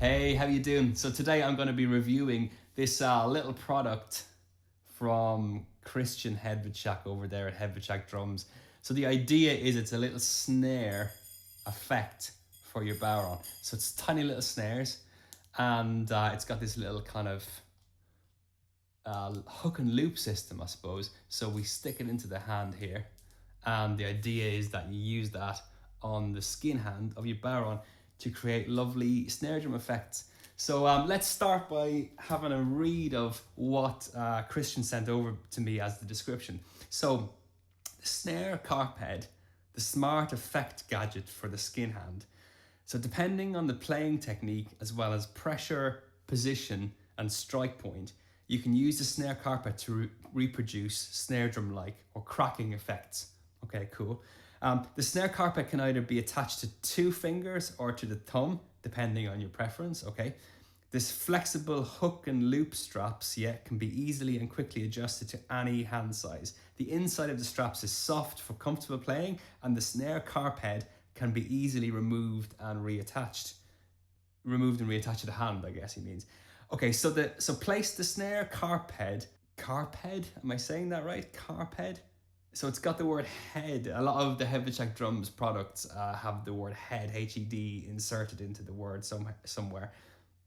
Hey, how you doing? So today I'm going to be reviewing this little product from Christian Hedwitschak over there at Hedwitschak Drums. So the idea is it's a little snare effect for your bodhrán. So it's tiny little snares, and it's got this little kind of hook and loop system, I suppose. So we stick it into the hand here, and the idea is that you use that on the skin hand of your bodhrán to create lovely snare drum effects. So let's start by having a read of what Christian sent over to me as the description. So the Snare CarpHED, the smart effect gadget for the skin hand. So depending on the playing technique, as well as pressure, position, and strike point, you can use the Snare CarpHED to reproduce snare drum-like or cracking effects. Okay, cool. The Snare CarpHED can either be attached to 2 fingers or to the thumb, depending on your preference, okay? This flexible hook and loop straps, can be easily and quickly adjusted to any hand size. The inside of the straps is soft for comfortable playing, and the Snare CarpHED can be easily removed and reattached. Removed and reattached to the hand, I guess he means. Okay, so place the Snare CarpHED. CarpHED? Am I saying that right? CarpHED? So it's got the word head. A lot of the Hedwitschak Drums products have the word head, H-E-D, inserted into the word somewhere.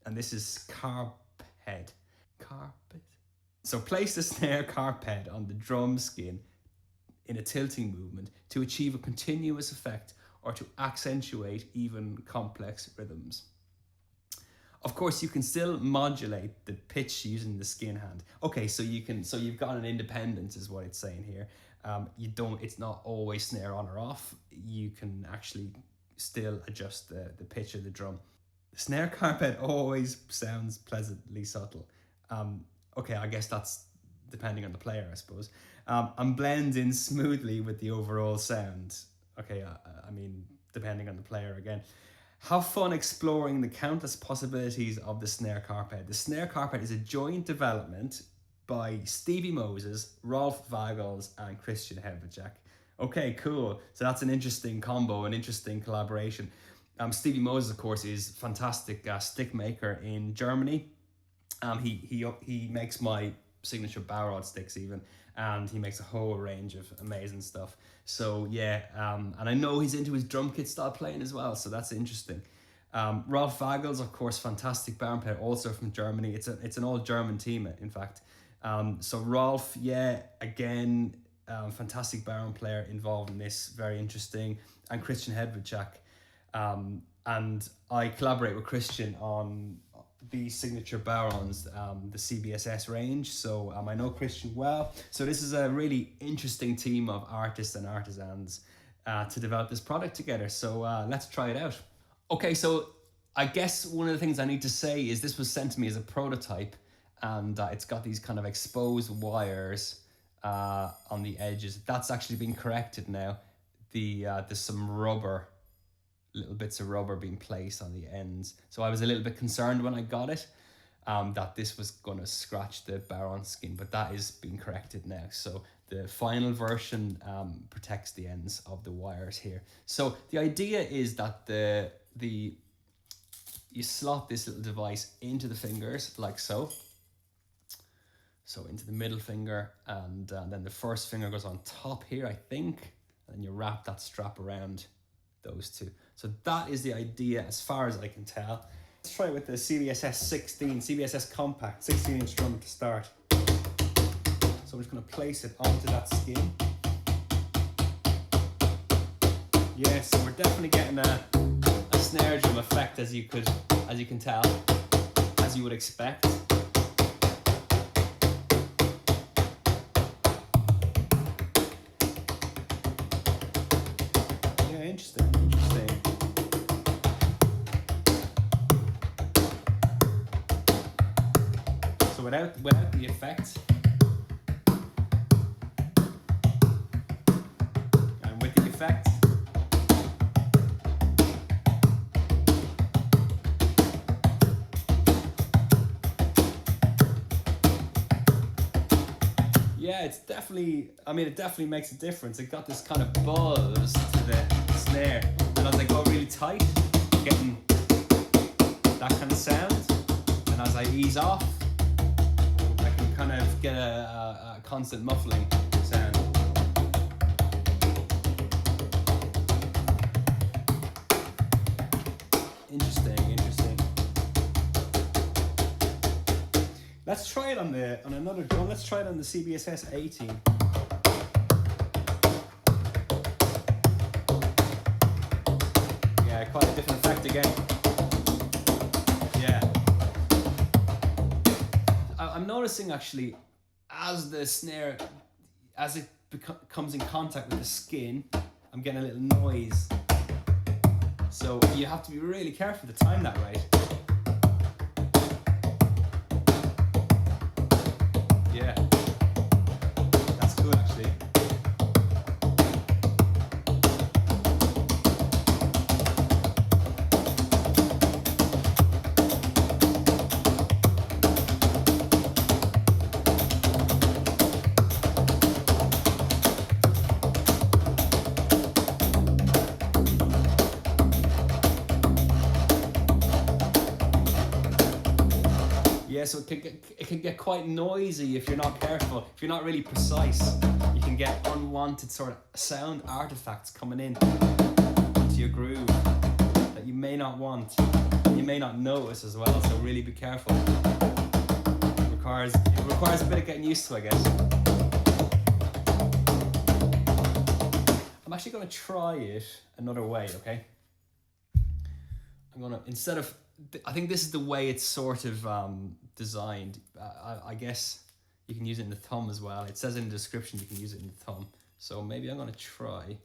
And this is CarpHED. Carpet. So place the Snare CarpHED on the drum skin in a tilting movement to achieve a continuous effect or to accentuate even complex rhythms. Of course, you can still modulate the pitch using the skin hand. Okay, so you've got an independence, is what it's saying here. It's not always snare on or off. You can actually still adjust the pitch of the drum. The Snare CarpHED always sounds pleasantly subtle. Okay, I guess that's depending on the player, I suppose. And blends in smoothly with the overall sound. Okay, I mean, depending on the player again. Have fun exploring the countless possibilities of the Snare CarpHED. The Snare CarpHED is a joint development by Stevie Moses, Rolf Vagels, and Christian Hedwitschak. Okay, cool. So that's an interesting combo, an interesting collaboration. Stevie Moses, of course, is a fantastic stick maker in Germany. He makes my signature bodhrán sticks even, and he makes a whole range of amazing stuff. So yeah, and I know he's into his drum kit style playing as well, so that's interesting. Rolf Vagels, of course, fantastic bodhrán player, also from Germany. It's an all German team, in fact. So Rolf, again, fantastic bodhrán player involved in this, very interesting. And Christian Hedwitschak, and I collaborate with Christian on the signature bodhrans, the CBSS range. So I know Christian well. So this is a really interesting team of artists and artisans to develop this product together. So let's try it out. Okay, so I guess one of the things I need to say is this was sent to me as a prototype, and it's got these kind of exposed wires on the edges. That's actually been corrected now. There's some little bits of rubber being placed on the ends. So I was a little bit concerned when I got it that this was going to scratch the bodhrán skin, but that is being corrected now. So the final version protects the ends of the wires here. So the idea is that you slot this little device into the fingers like so. So into the middle finger, and then the first finger goes on top here, I think, and you wrap that strap around those two. So that is the idea as far as I can tell. Let's try it with the CBSS Compact 16-inch drum to start. So I'm just going to place it onto that skin. Yeah, so we're definitely getting a snare drum effect, as you can tell, as you would expect. Interesting. So without the effect, and with the effect, it's definitely, it definitely makes a difference. It got this kind of buzz to the snare, and as I go really tight, I'm getting that kind of sound. ease off, I can kind of get a constant muffling sound. Interesting. Let's try it on another drum. Let's try it on the CBSS 18. Yeah, quite a different effect again. Yeah. I'm noticing actually, as the snare, as it comes in contact with the skin, I'm getting a little noise. So you have to be really careful to time that right. Yeah, that's good actually. Yeah, so it can get quite noisy if you're not careful. If you're not really precise, you can get unwanted sort of sound artifacts coming in to your groove that you may not want, you may not notice as well. So really be careful. It requires a bit of getting used to, I guess. I'm actually going to try it another way. Okay. I'm gonna, instead of, I think this is the way it's sort of designed. I guess you can use it in the thumb as well. It says in the description you can use it in the thumb. So maybe I'm going to try.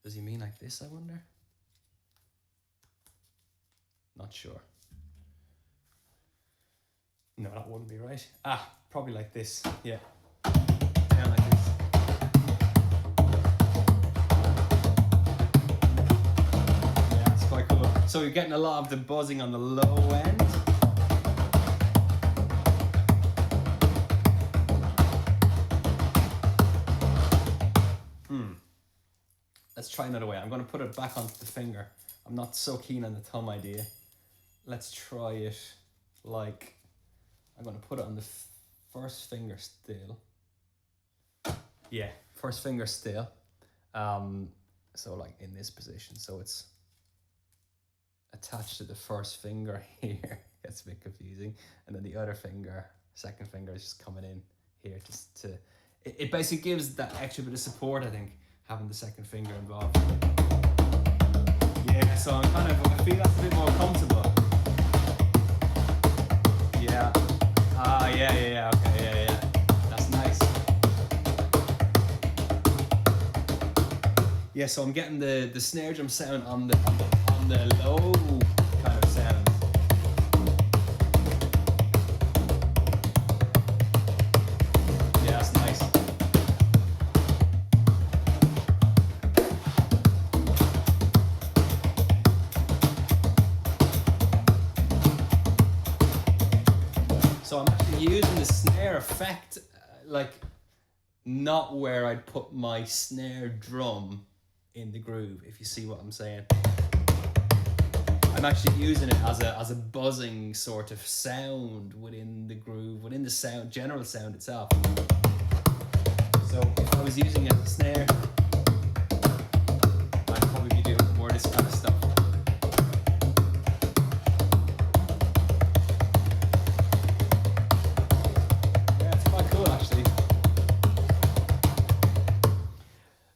Does he mean like this, I wonder? Not sure. No, that wouldn't be right. Ah, probably like this. Yeah. Down like this. So you're getting a lot of the buzzing on the low end. Let's try another way. I'm going to put it back onto the finger. I'm not so keen on the thumb idea. Let's try it like, I'm going to put it on the first finger still. Yeah, first finger still. So like in this position. So it's attached to the first finger here. Gets a bit confusing. And then the other finger, second finger, is just coming in here just to, it basically gives that extra bit of support, I think, having the second finger involved. Yeah, so I'm kind of, I feel that's a bit more comfortable. Yeah. Yeah, okay, yeah. That's nice. Yeah, so I'm getting the snare drum sound on the low kind of sound. Yeah, that's nice. So I'm actually using the snare effect, like not where I'd put my snare drum in the groove, if you see what I'm saying. I'm actually using it as a buzzing sort of sound within the groove, within the sound, general sound itself. So if I was using it as a snare, I'd probably be doing more of this kind of stuff. Yeah, it's quite cool actually.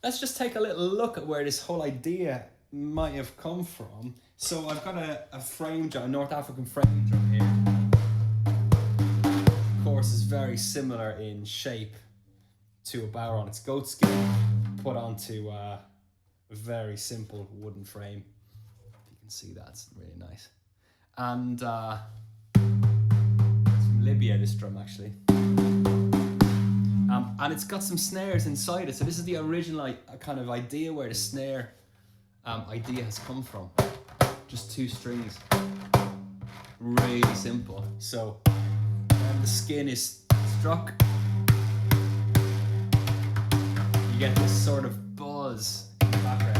Let's just take a little look at where this whole idea might have come from. So I've got a frame drum, a North African frame drum here. Of course, it's very similar in shape to a bodhrán. It's goat skin put onto a very simple wooden frame. If you can see that, it's really nice. And it's from Libya, this drum actually. And it's got some snares inside it. So this is the original kind of idea where the snare idea has come from. Just 2 strings, really simple. So when the skin is struck, you get this sort of buzz in the background.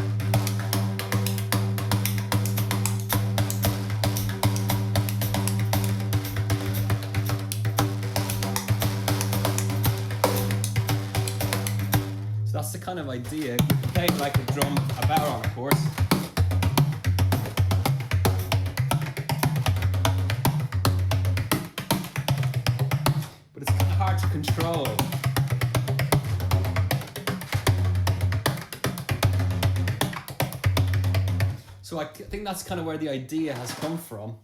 kind of idea. You can play it like a drum, a bodhrán, of course. But it's kind of hard to control. So I think that's kind of where the idea has come from.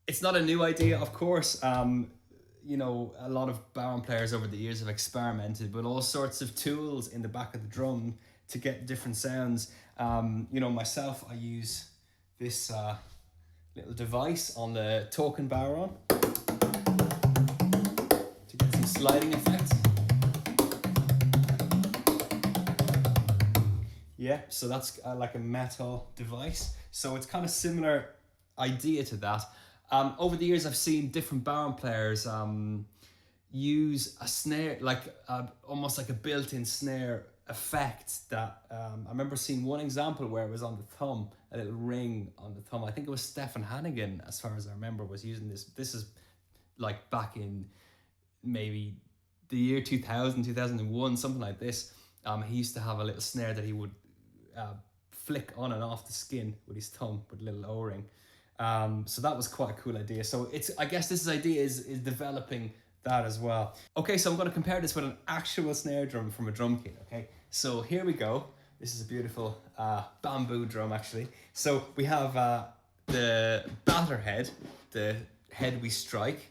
It's not a new idea, of course. You know, a lot of bodhrán players over the years have experimented with all sorts of tools in the back of the drum to get different sounds. You know, myself, I use this little device on the talking bodhrán to get some sliding effects. Yeah, so that's like a metal device. So it's kind of similar idea to that. Over the years, I've seen different bodhrán players use a snare, like almost like a built-in snare effect that I remember seeing one example where it was on the thumb, a little ring on the thumb. I think it was Stefan Hannigan, as far as I remember, was using this. This is like back in maybe the year 2000, 2001, something like this. He used to have a little snare that he would flick on and off the skin with his thumb with a little O-ring. So that was quite a cool idea. So I guess this idea is developing that as well. Okay, so I'm going to compare this with an actual snare drum from a drum kit. Okay, so here we go. This is a beautiful bamboo drum, actually. So we have the batter head, the head we strike,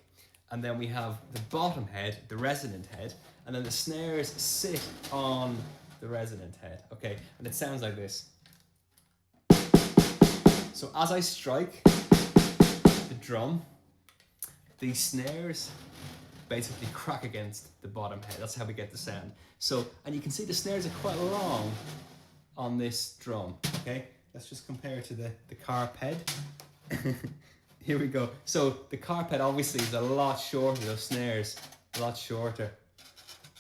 and then we have the bottom head, the resonant head, and then the snares sit on the resonant head. Okay, and it sounds like this. So as I strike the drum, these snares basically crack against the bottom head. That's how we get the sound. So, and you can see the snares are quite long on this drum. Okay, let's just compare it to the CarpHED. Here we go. So the CarpHED obviously is a lot shorter, those snares, a lot shorter.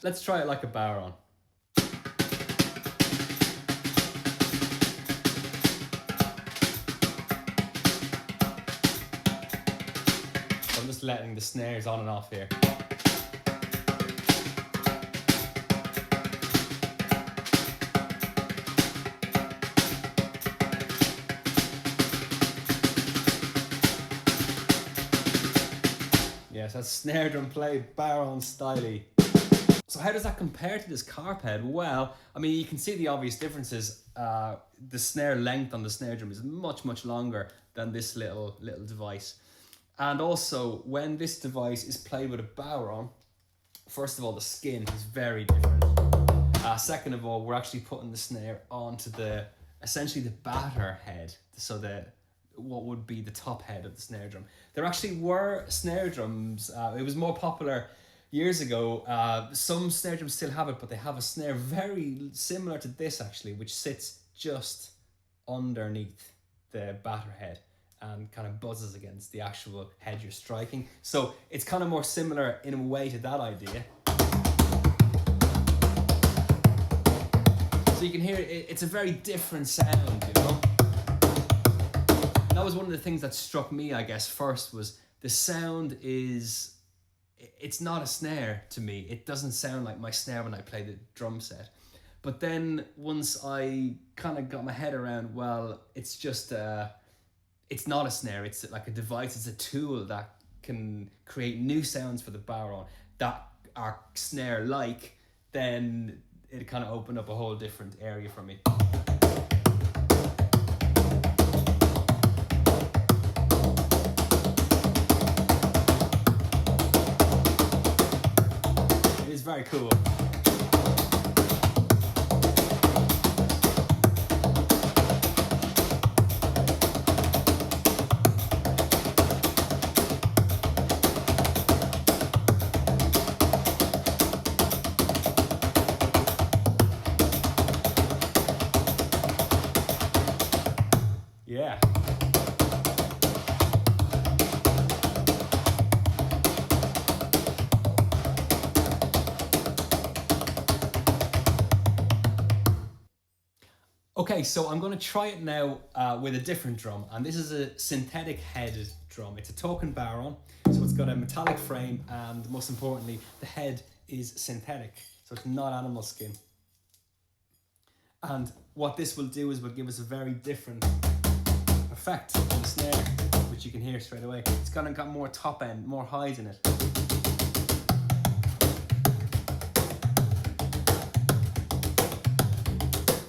Let's try it like a bodhrán. I'm just letting the snares on and off here. Yes, that's snare drum play, bodhrán style. So how does that compare to this CarpHED? Well, I mean, you can see the obvious differences. The snare length on the snare drum is much, much longer than this little device. And also, when this device is played with a bodhrán, first of all, the skin is very different. Second of all, we're actually putting the snare onto essentially the batter head. So what would be the top head of the snare drum. There actually were snare drums. It was more popular years ago. Some snare drums still have it, but they have a snare very similar to this actually, which sits just underneath the batter head and kind of buzzes against the actual head you're striking. So it's kind of more similar in a way to that idea. So you can hear it's a very different sound, you know. And that was one of the things that struck me, I guess, first was the sound it's not a snare to me. It doesn't sound like my snare when I play the drum set. But then once I kind of got my head around, well, it's just it's not a snare, it's like a device, it's a tool that can create new sounds for the bodhrán that are snare-like, then it kind of opened up a whole different area for me. It is very cool. Yeah. Okay, so I'm going to try it now with a different drum, and this is a synthetic headed drum. It's a token bodhrán, so it's got a metallic frame, and most importantly, the head is synthetic, so it's not animal skin. And what this will do is will give us a very different effect on the snare, which you can hear straight away. It's got more top end, more highs in it. I'm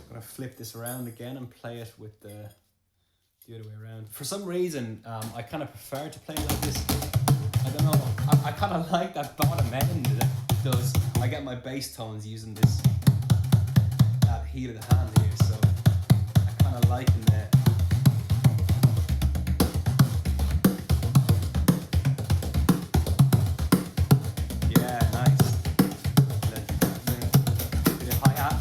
gonna flip this around again and play it with the other way around. For some reason, I kind of prefer to play it like this. I don't know, I kind of like that bottom end that does. I get my bass tones using this heat of the hand here, so I kind of like that. Yeah, nice. Bit of hi-hat.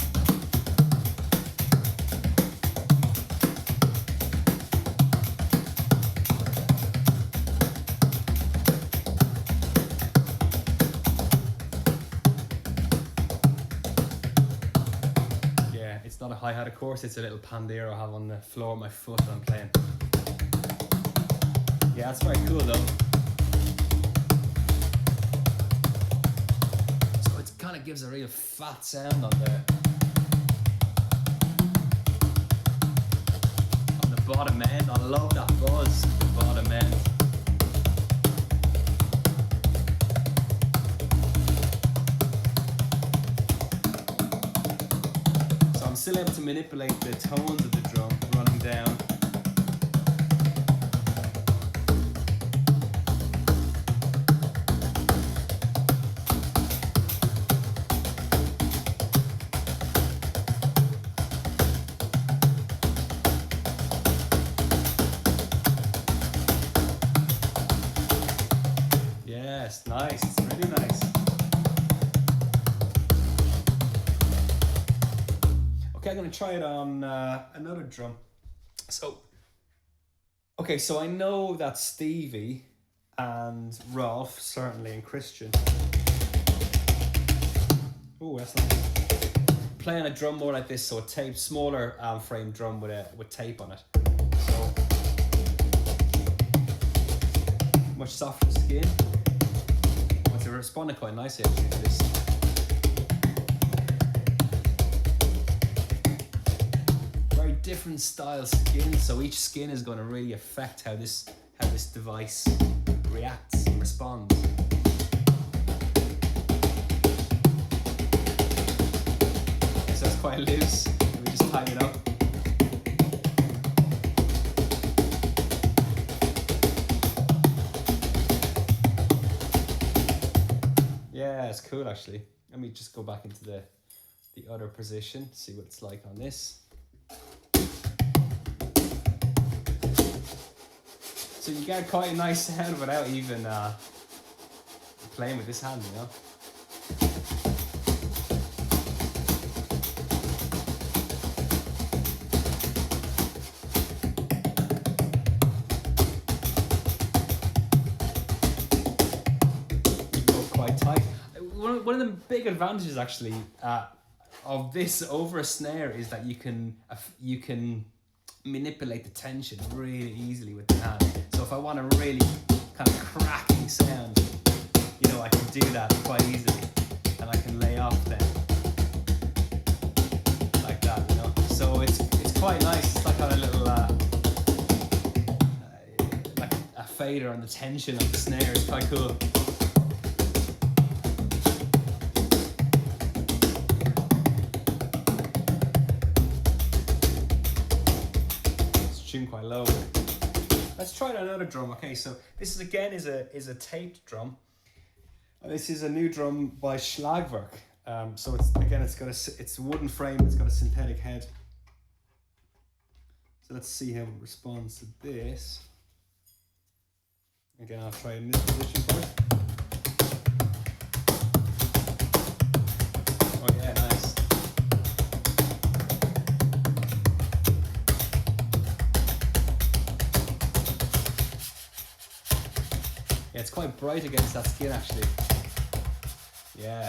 It's not a hi-hat, of course, it's a little pandero I have on the floor of my foot that I'm playing. Yeah, that's very cool though. So it kind of gives a real fat sound on the bottom end. I love that buzz, the bottom end. I'm still able to manipulate the tones of the drum running down. Yes, nice, it's really nice. Okay, I'm going to try it on another drum. So I know that Stevie and Rolf, certainly, and Christian. Oh, that's nice. Playing a drum more like this, so a tape, smaller frame drum with tape on it. So much softer skin. Well, it's responding quite nicely actually to this. Different style skin, so each skin is going to really affect how this device reacts and responds. So it's quite loose. Let me just tighten it up. Yeah, it's cool actually. Let me just go back into the other position, see what it's like on this. So you get quite a nice sound without even playing with this hand, you know. You go quite tight. One of the big advantages actually of this over a snare is that you can manipulate the tension really easily with the hand. So if I want a really kind of cracking sound, you know, I can do that quite easily, and I can lay off then like that, you know. So it's quite nice. It's like a little like a fader on the tension of the snare. It's quite cool. Quite low. Let's try another drum. Okay, so this is again is a taped drum. And this is a new drum by Schlagwerk. So it's a wooden frame. It's got a synthetic head. So let's see how it responds to this. Again, I'll try in this position first. Oh yeah, nice. Yeah, it's quite bright against that skin actually. Yeah.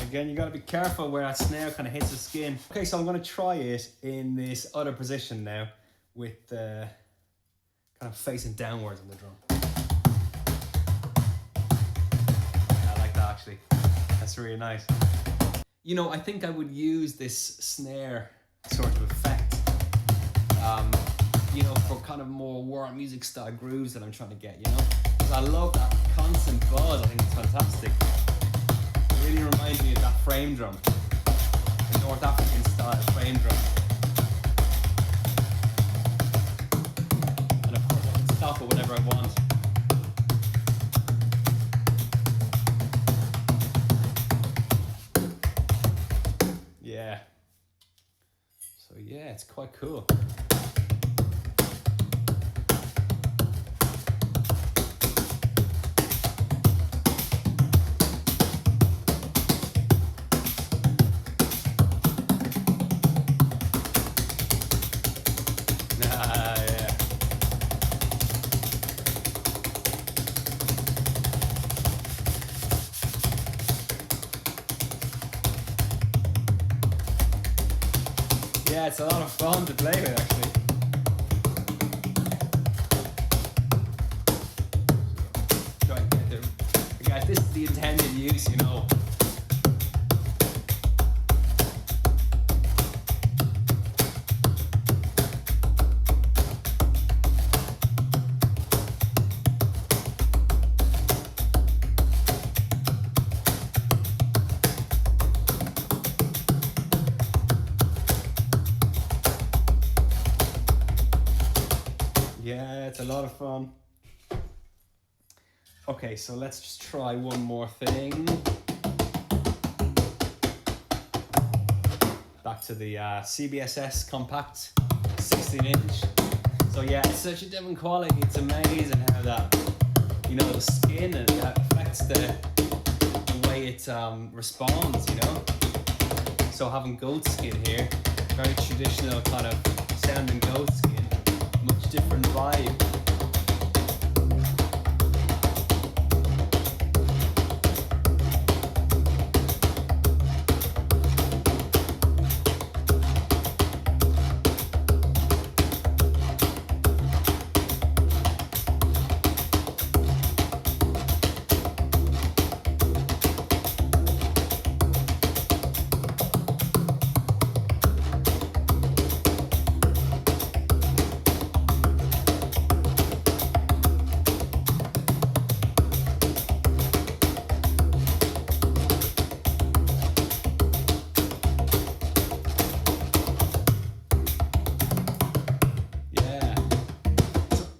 Again, you got to be careful where that snare kind of hits the skin. Okay, so I'm going to try it in this other position now with kind of facing downwards on the drum. Yeah, I like that actually. That's really nice. You know, I think I would use this snare sort of effect, you know, for kind of more war music style grooves that I'm trying to get, you know? Because I love that constant buzz, I think it's fantastic. It really reminds me of that frame drum, the North African style frame drum. And of course I can stop it whenever I want. Yeah. So yeah, it's quite cool. Yeah, it's a lot of fun to play with actually. Try and get there. Guys, this is the intended use, you know. Yeah, it's a lot of fun. Okay, so let's just try one more thing. Back to the CBSS compact 16-inch. So yeah, it's such a different quality. It's amazing how that, you know, the skin and how it affects the way it responds, you know. So having goat skin here, very traditional kind of sounding goat skin. Much different vibe.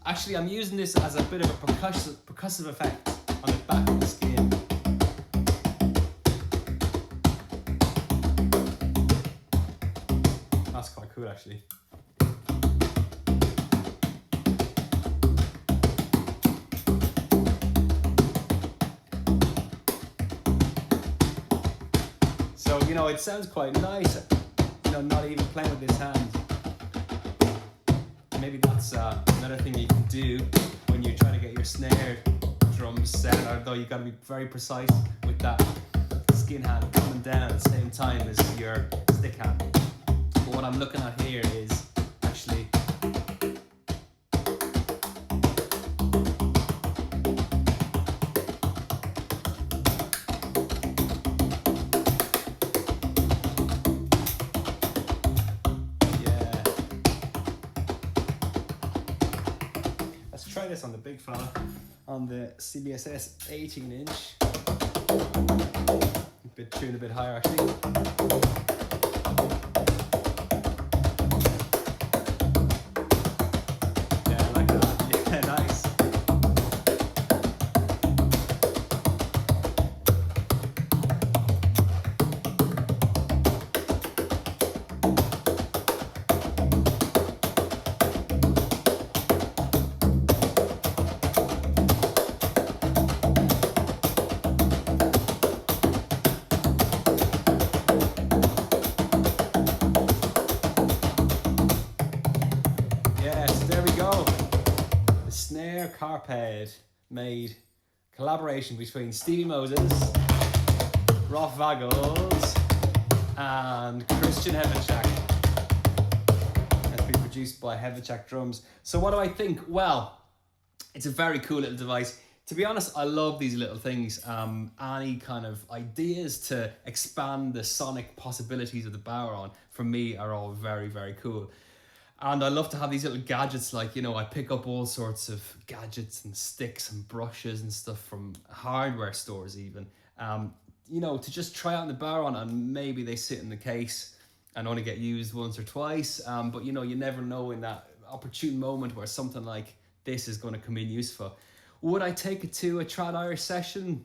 Actually, I'm using this as a bit of a percussive effect on the back of the skin. That's quite cool, actually. So, you know, it sounds quite nice, you know, not even playing with this hand. Maybe that's another thing you can do when you're trying to get your snare drums set, although you got to be very precise with that skin hand coming down at the same time as your stick hand. But what I'm looking at here is actually try this on the big fella, on the CBSS 18-inch. Tune a bit higher actually. Yeah, I like that. Yeah, nice. Snare CarpHED made collaboration between Stevie Moses Rolf Vagels, and Christian Hedwitschak. It's been produced by Hedwitschak Drums. So what do I think? Well, it's a very cool little device. To be honest, I love these little things. Any kind of ideas to expand the sonic possibilities of the bodhrán, for me, are all very, very cool. And I love to have these little gadgets, like, you know, I pick up all sorts of gadgets and sticks and brushes and stuff from hardware stores even, you know, to just try out in the bodhrán, and maybe they sit in the case and only get used once or twice. But, you know, you never know in that opportune moment where something like this is going to come in useful. Would I take it to a Trad Irish session?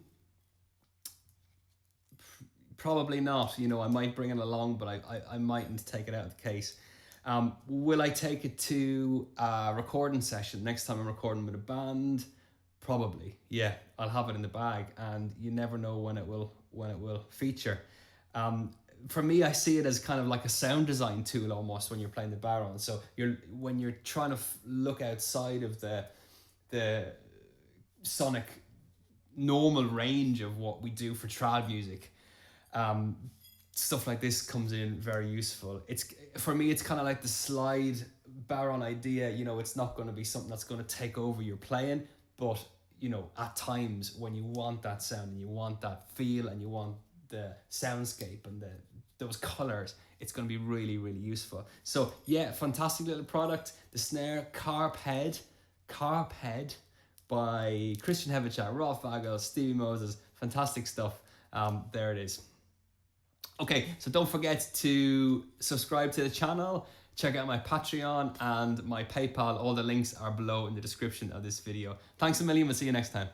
Probably not. You know, I might bring it along, but I mightn't take it out of the case. Will I take it to a recording session next time I'm recording with a band? Probably, yeah. I'll have it in the bag, and you never know when it will feature. For me, I see it as kind of like a sound design tool almost when you're playing the bodhrán. So when you're trying to look outside of the sonic normal range of what we do for trad music, stuff like this comes in very useful. For me, it's kind of like the slide bodhrán idea. You know, it's not going to be something that's going to take over your playing, but, you know, at times when you want that sound and you want that feel and you want the soundscape and those colors, it's going to be really, really useful. So yeah, fantastic little product. The Snare CarpHED by Christian Hedwitschak, Rolf Vagels, Stevie Moses. Fantastic stuff. There it is. Okay, so don't forget to subscribe to the channel, check out my Patreon and my PayPal. All the links are below in the description of this video. Thanks a million. We'll see you next time.